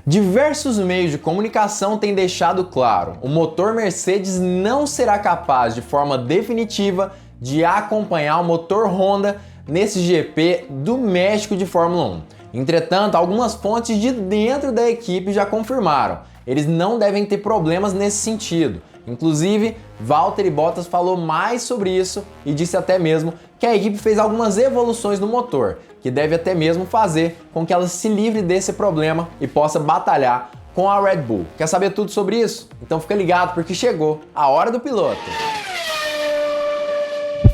Diversos meios de comunicação têm deixado claro, o motor Mercedes não será capaz de forma definitiva de acompanhar o motor Honda nesse GP do México de Fórmula 1. Entretanto, algumas fontes de dentro da equipe já confirmaram, eles não devem ter problemas nesse sentido. Inclusive, Valtteri Bottas falou mais sobre isso e disse até mesmo que a equipe fez algumas evoluções no motor, que deve até mesmo fazer com que ela se livre desse problema e possa batalhar com a Red Bull. Quer saber tudo sobre isso? Então fica ligado porque chegou a hora do piloto.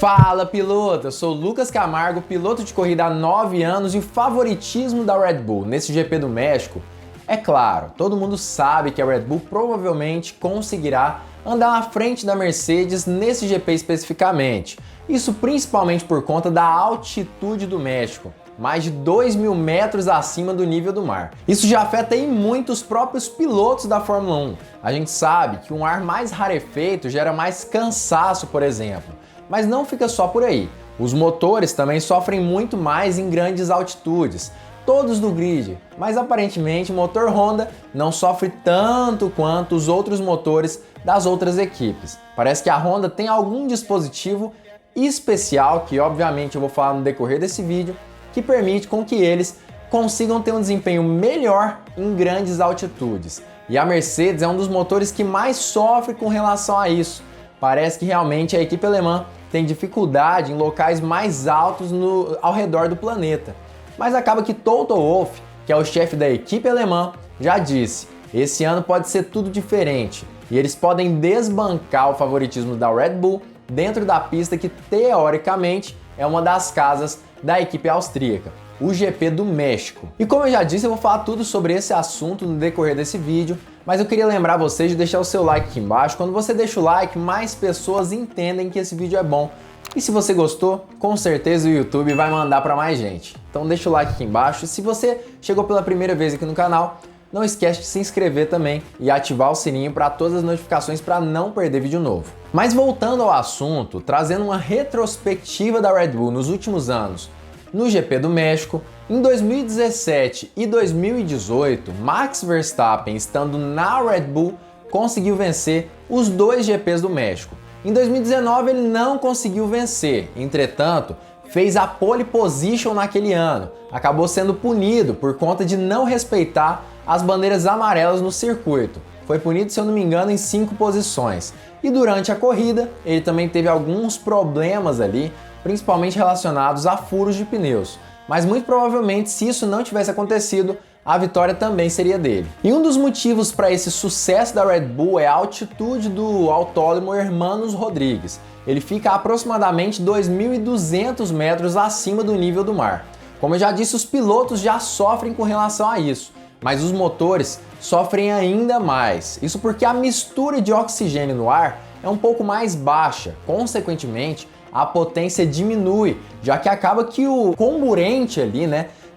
Fala piloto, eu sou o Lucas Camargo, piloto de corrida há 9 anos e favoritismo da Red Bull nesse GP do México. É claro, todo mundo sabe que a Red Bull provavelmente conseguirá andar na frente da Mercedes nesse GP especificamente. Isso principalmente por conta da altitude do México, mais de 2.000 metros acima do nível do mar. Isso já afeta em muito os próprios pilotos da Fórmula 1. A gente sabe que um ar mais rarefeito gera mais cansaço, por exemplo. Mas não fica só por aí. Os motores também sofrem muito mais em grandes altitudes, todos do grid, mas aparentemente o motor Honda não sofre tanto quanto os outros motores das outras equipes. Parece que a Honda tem algum dispositivo especial, que obviamente eu vou falar no decorrer desse vídeo, que permite com que eles consigam ter um desempenho melhor em grandes altitudes. E a Mercedes é um dos motores que mais sofre com relação a isso. Parece que realmente a equipe alemã tem dificuldade em locais mais altos ao redor do planeta. Mas acaba que Toto Wolff, que é o chefe da equipe alemã, já disse: esse ano pode ser tudo diferente e eles podem desbancar o favoritismo da Red Bull dentro da pista que teoricamente é uma das casas da equipe austríaca, o GP do México. E como eu já disse, eu vou falar tudo sobre esse assunto no decorrer desse vídeo, mas eu queria lembrar vocês de deixar o seu like aqui embaixo. Quando você deixa o like, mais pessoas entendem que esse vídeo é bom. E se você gostou, com certeza o YouTube vai mandar para mais gente. Então deixa o like aqui embaixo. E se você chegou pela primeira vez aqui no canal, não esquece de se inscrever também e ativar o sininho para todas as notificações para não perder vídeo novo. Mas voltando ao assunto, trazendo uma retrospectiva da Red Bull nos últimos anos, no GP do México, em 2017 e 2018, Max Verstappen, estando na Red Bull, conseguiu vencer os 2 GPs do México. Em 2019 ele não conseguiu vencer, entretanto, fez a pole position naquele ano, acabou sendo punido por conta de não respeitar as bandeiras amarelas no circuito. Foi punido, se eu não me engano, em 5 posições. E durante a corrida, ele também teve alguns problemas ali, principalmente relacionados a furos de pneus. Mas muito provavelmente, se isso não tivesse acontecido, a vitória também seria dele. E um dos motivos para esse sucesso da Red Bull é a altitude do autódromo Hermanos Rodrigues. Ele fica a aproximadamente 2.200 metros acima do nível do mar. Como eu já disse, os pilotos já sofrem com relação a isso, mas os motores sofrem ainda mais. Isso porque a mistura de oxigênio no ar é um pouco mais baixa, consequentemente, a potência diminui, já que acaba que o comburente ali,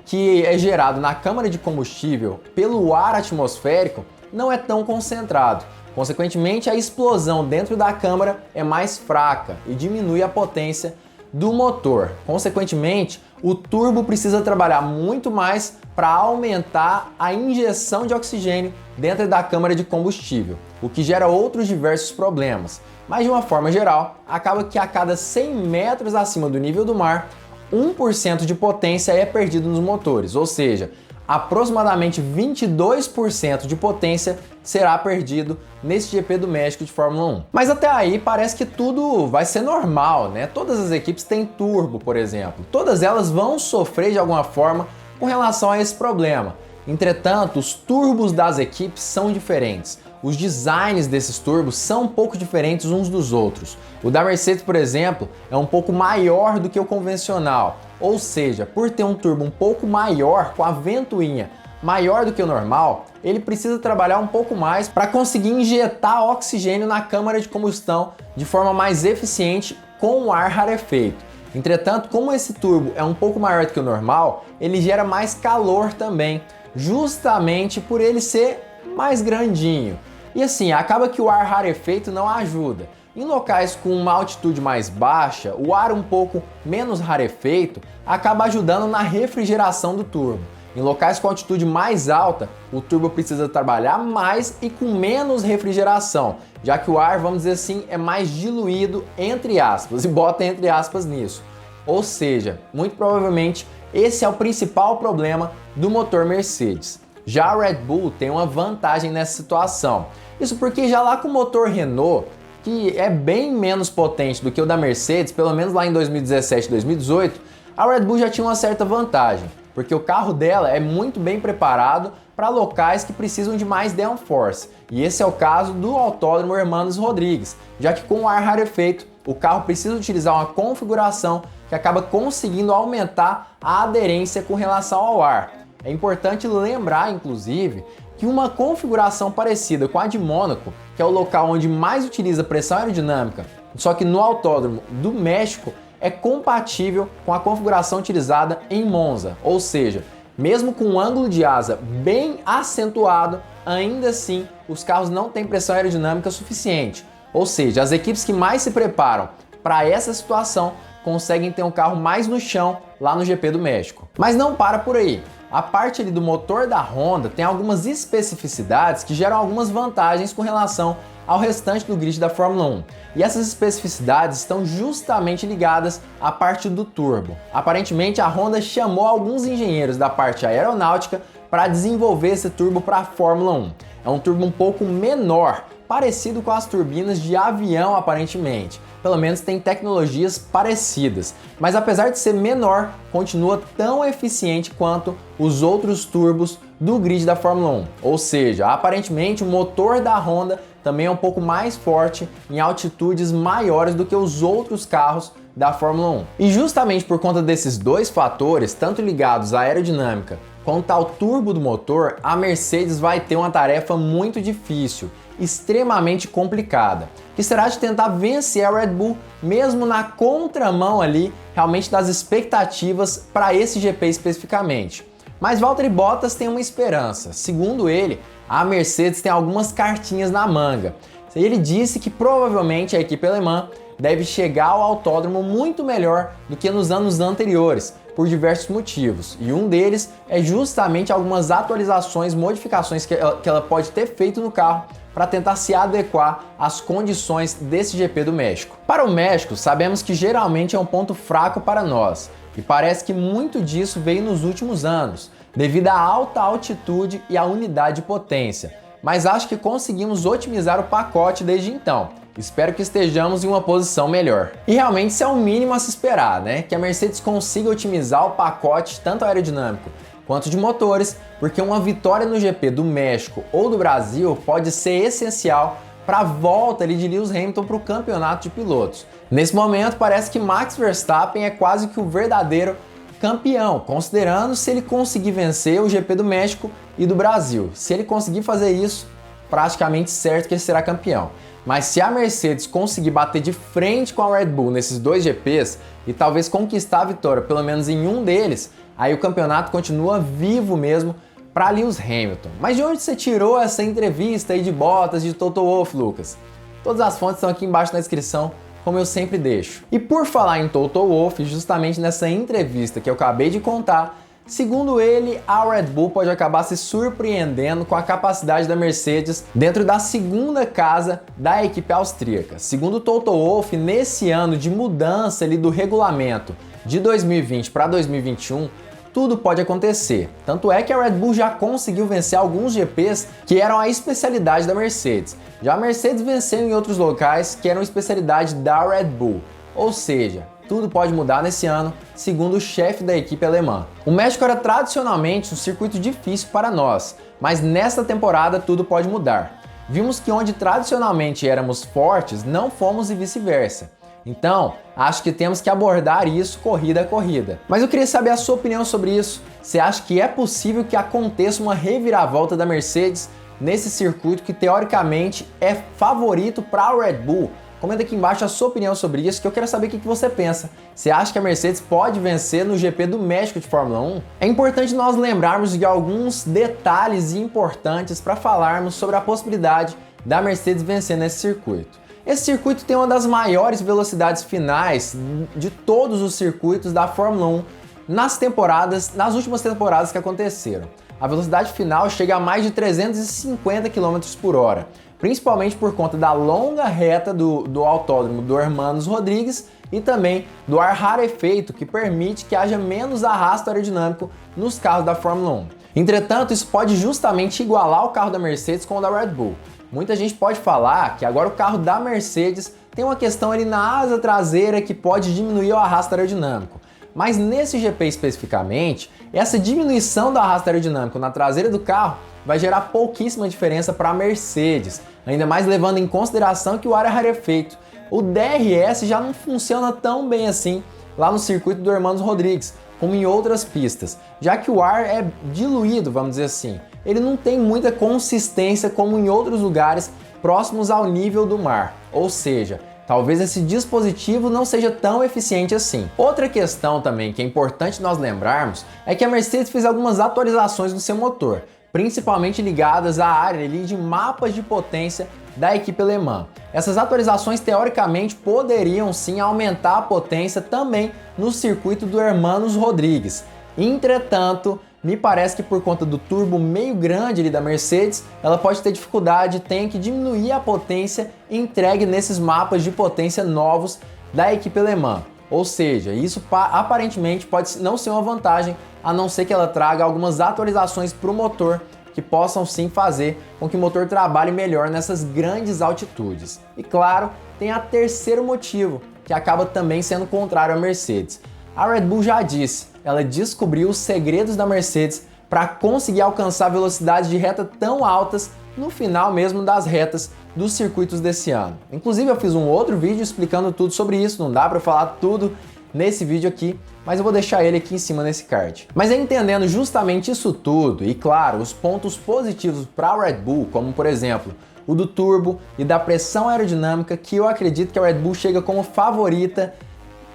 que é gerado na câmara de combustível pelo ar atmosférico, não é tão concentrado. Consequentemente, a explosão dentro da câmara é mais fraca e diminui a potência do motor. Consequentemente, o turbo precisa trabalhar muito mais para aumentar a injeção de oxigênio dentro da câmara de combustível, o que gera outros diversos problemas. Mas de uma forma geral, acaba que a cada 100 metros acima do nível do mar, 1% de potência é perdido nos motores, ou seja, aproximadamente 22% de potência será perdido nesse GP do México de Fórmula 1. Mas até aí parece que tudo vai ser normal, né? Todas as equipes têm turbo, por exemplo. Todas elas vão sofrer de alguma forma com relação a esse problema. Entretanto, os turbos das equipes são diferentes. Os designs desses turbos são um pouco diferentes uns dos outros. O da Mercedes, por exemplo, é um pouco maior do que o convencional, ou seja, por ter um turbo um pouco maior, com a ventoinha maior do que o normal, ele precisa trabalhar um pouco mais para conseguir injetar oxigênio na câmara de combustão de forma mais eficiente com o ar rarefeito. Entretanto, como esse turbo é um pouco maior do que o normal, ele gera mais calor também, justamente por ele ser mais grandinho. E assim, acaba que o ar rarefeito não ajuda. Em locais com uma altitude mais baixa, o ar um pouco menos rarefeito acaba ajudando na refrigeração do turbo. Em locais com altitude mais alta, o turbo precisa trabalhar mais e com menos refrigeração, já que o ar, vamos dizer assim, é mais diluído, entre aspas, e bota entre aspas nisso. Ou seja, muito provavelmente esse é o principal problema do motor Mercedes. Já a Red Bull tem uma vantagem nessa situação. Isso porque já lá com o motor Renault, que é bem menos potente do que o da Mercedes, pelo menos lá em 2017 e 2018, a Red Bull já tinha uma certa vantagem, porque o carro dela é muito bem preparado para locais que precisam de mais downforce. E esse é o caso do Autódromo Hermanos Rodrigues, já que com o ar rarefeito, o carro precisa utilizar uma configuração que acaba conseguindo aumentar a aderência com relação ao ar. É importante lembrar, inclusive, que uma configuração parecida com a de Mônaco, que é o local onde mais utiliza pressão aerodinâmica, só que no Autódromo do México, é compatível com a configuração utilizada em Monza, ou seja, mesmo com um ângulo de asa bem acentuado, ainda assim os carros não têm pressão aerodinâmica suficiente, ou seja, as equipes que mais se preparam para essa situação conseguem ter um carro mais no chão lá no GP do México. Mas não para por aí. A parte ali do motor da Honda tem algumas especificidades que geram algumas vantagens com relação ao restante do grid da Fórmula 1. E essas especificidades estão justamente ligadas à parte do turbo. Aparentemente a Honda chamou alguns engenheiros da parte aeronáutica para desenvolver esse turbo para a Fórmula 1. É um turbo um pouco menor, parecido com as turbinas de avião aparentemente. Pelo menos tem tecnologias parecidas, mas apesar de ser menor, continua tão eficiente quanto os outros turbos do grid da Fórmula 1. Ou seja, aparentemente o motor da Honda também é um pouco mais forte em altitudes maiores do que os outros carros da Fórmula 1. E justamente por conta desses dois fatores, tanto ligados à aerodinâmica quanto ao turbo do motor, a Mercedes vai ter uma tarefa muito difícil, extremamente complicada, que será de tentar vencer a Red Bull mesmo na contramão ali realmente das expectativas para esse GP especificamente. Mas Valtteri Bottas tem uma esperança. Segundo ele, a Mercedes tem algumas cartinhas na manga. Ele disse que provavelmente a equipe alemã deve chegar ao autódromo muito melhor do que nos anos anteriores, por diversos motivos. E um deles é justamente algumas atualizações, modificações que ela pode ter feito no carro para tentar se adequar às condições desse GP do México. Para o México, sabemos que geralmente é um ponto fraco para nós, e parece que muito disso veio nos últimos anos, devido à alta altitude e à unidade de potência. Mas acho que conseguimos otimizar o pacote desde então. Espero que estejamos em uma posição melhor. E realmente isso é o mínimo a se esperar, né? Que a Mercedes consiga otimizar o pacote tanto aerodinâmico quanto de motores, porque uma vitória no GP do México ou do Brasil pode ser essencial para a volta ali de Lewis Hamilton para o campeonato de pilotos. Nesse momento parece que Max Verstappen é quase que o verdadeiro campeão, considerando se ele conseguir vencer o GP do México e do Brasil. Se ele conseguir fazer isso, praticamente certo que ele será campeão. Mas se a Mercedes conseguir bater de frente com a Red Bull nesses dois GPs e talvez conquistar a vitória pelo menos em um deles, aí o campeonato continua vivo mesmo para Lewis Hamilton. Mas de onde você tirou essa entrevista aí de Bottas, de Toto Wolff, Lucas? Todas as fontes estão aqui embaixo na descrição, como eu sempre deixo. E por falar em Toto Wolff, justamente nessa entrevista que eu acabei de contar, segundo ele, a Red Bull pode acabar se surpreendendo com a capacidade da Mercedes dentro da segunda casa da equipe austríaca. Segundo Toto Wolff, nesse ano de mudança ali do regulamento de 2020 para 2021, tudo pode acontecer. Tanto é que a Red Bull já conseguiu vencer alguns GPs que eram a especialidade da Mercedes. Já a Mercedes venceu em outros locais que eram especialidade da Red Bull. Ou seja, tudo pode mudar nesse ano, segundo o chefe da equipe alemã. O México era tradicionalmente um circuito difícil para nós, mas nesta temporada tudo pode mudar. Vimos que onde tradicionalmente éramos fortes, não fomos e vice-versa. Então, acho que temos que abordar isso corrida a corrida. Mas eu queria saber a sua opinião sobre isso. Você acha que é possível que aconteça uma reviravolta da Mercedes nesse circuito que teoricamente é favorito para a Red Bull? Comenta aqui embaixo a sua opinião sobre isso, que eu quero saber o que você pensa. Você acha que a Mercedes pode vencer no GP do México de Fórmula 1? É importante nós lembrarmos de alguns detalhes importantes para falarmos sobre a possibilidade da Mercedes vencer nesse circuito. Esse circuito tem uma das maiores velocidades finais de todos os circuitos da Fórmula 1 nas últimas temporadas que aconteceram. A velocidade final chega a mais de 350 km por hora, principalmente por conta da longa reta do autódromo do Hermanos Rodrigues e também do ar rarefeito, que permite que haja menos arrasto aerodinâmico nos carros da Fórmula 1. Entretanto, isso pode justamente igualar o carro da Mercedes com o da Red Bull. Muita gente pode falar que agora o carro da Mercedes tem uma questão ali na asa traseira que pode diminuir o arrasto aerodinâmico. Mas nesse GP especificamente, essa diminuição do arrasto aerodinâmico na traseira do carro vai gerar pouquíssima diferença para a Mercedes, ainda mais levando em consideração que o ar é rarefeito. O DRS já não funciona tão bem assim lá no circuito do Hermanos Rodrigues, como em outras pistas, já que o ar é diluído, vamos dizer assim. Ele não tem muita consistência como em outros lugares próximos ao nível do mar, ou seja, talvez esse dispositivo não seja tão eficiente assim. Outra questão também que é importante nós lembrarmos é que a Mercedes fez algumas atualizações no seu motor, principalmente ligadas à área ali de mapas de potência da equipe alemã. Essas atualizações teoricamente poderiam sim aumentar a potência também no circuito do Hermanos Rodrigues. Entretanto, me parece que por conta do turbo meio grande ali da Mercedes, ela pode ter dificuldade, tem que diminuir a potência entregue nesses mapas de potência novos da equipe alemã. Ou seja, isso aparentemente pode não ser uma vantagem, a não ser que ela traga algumas atualizações para o motor que possam sim fazer com que o motor trabalhe melhor nessas grandes altitudes. E claro, tem a terceiro motivo, que acaba também sendo contrário à Mercedes. A Red Bull já disse, ela descobriu os segredos da Mercedes para conseguir alcançar velocidades de reta tão altas no final mesmo das retas dos circuitos desse ano. Inclusive eu fiz um outro vídeo explicando tudo sobre isso, não dá para falar tudo nesse vídeo aqui, mas eu vou deixar ele aqui em cima nesse card. Mas é entendendo justamente isso tudo e, claro, os pontos positivos para a Red Bull, como por exemplo o do turbo e da pressão aerodinâmica, que eu acredito que a Red Bull chega como favorita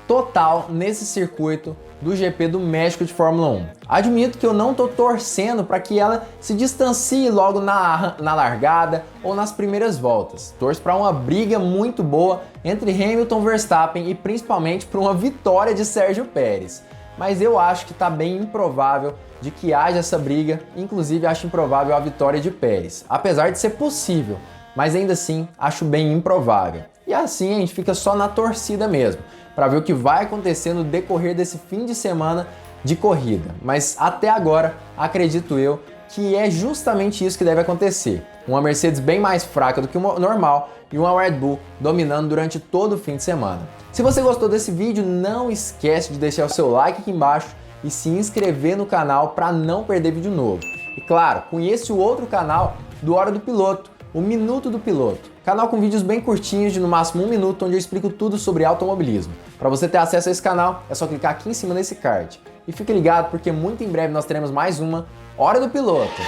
total nesse circuito do GP do México de Fórmula 1. Admito que eu não tô torcendo para que ela se distancie logo na largada ou nas primeiras voltas. Torço para uma briga muito boa entre Hamilton e Verstappen e principalmente para uma vitória de Sérgio Pérez. Mas eu acho que está bem improvável de que haja essa briga, inclusive acho improvável a vitória de Pérez, apesar de ser possível, mas ainda assim acho bem improvável. E assim a gente fica só na torcida mesmo, para ver o que vai acontecer no decorrer desse fim de semana de corrida. Mas até agora, acredito eu, que é justamente isso que deve acontecer. Uma Mercedes bem mais fraca do que o normal e uma Red Bull dominando durante todo o fim de semana. Se você gostou desse vídeo, não esquece de deixar o seu like aqui embaixo e se inscrever no canal para não perder vídeo novo. E claro, conheça o outro canal do Hora do Piloto, o Minuto do Piloto. Canal com vídeos bem curtinhos, de no máximo 1 minuto, onde eu explico tudo sobre automobilismo. Para você ter acesso a esse canal, é só clicar aqui em cima nesse card. E fique ligado porque muito em breve nós teremos mais uma Hora do Piloto.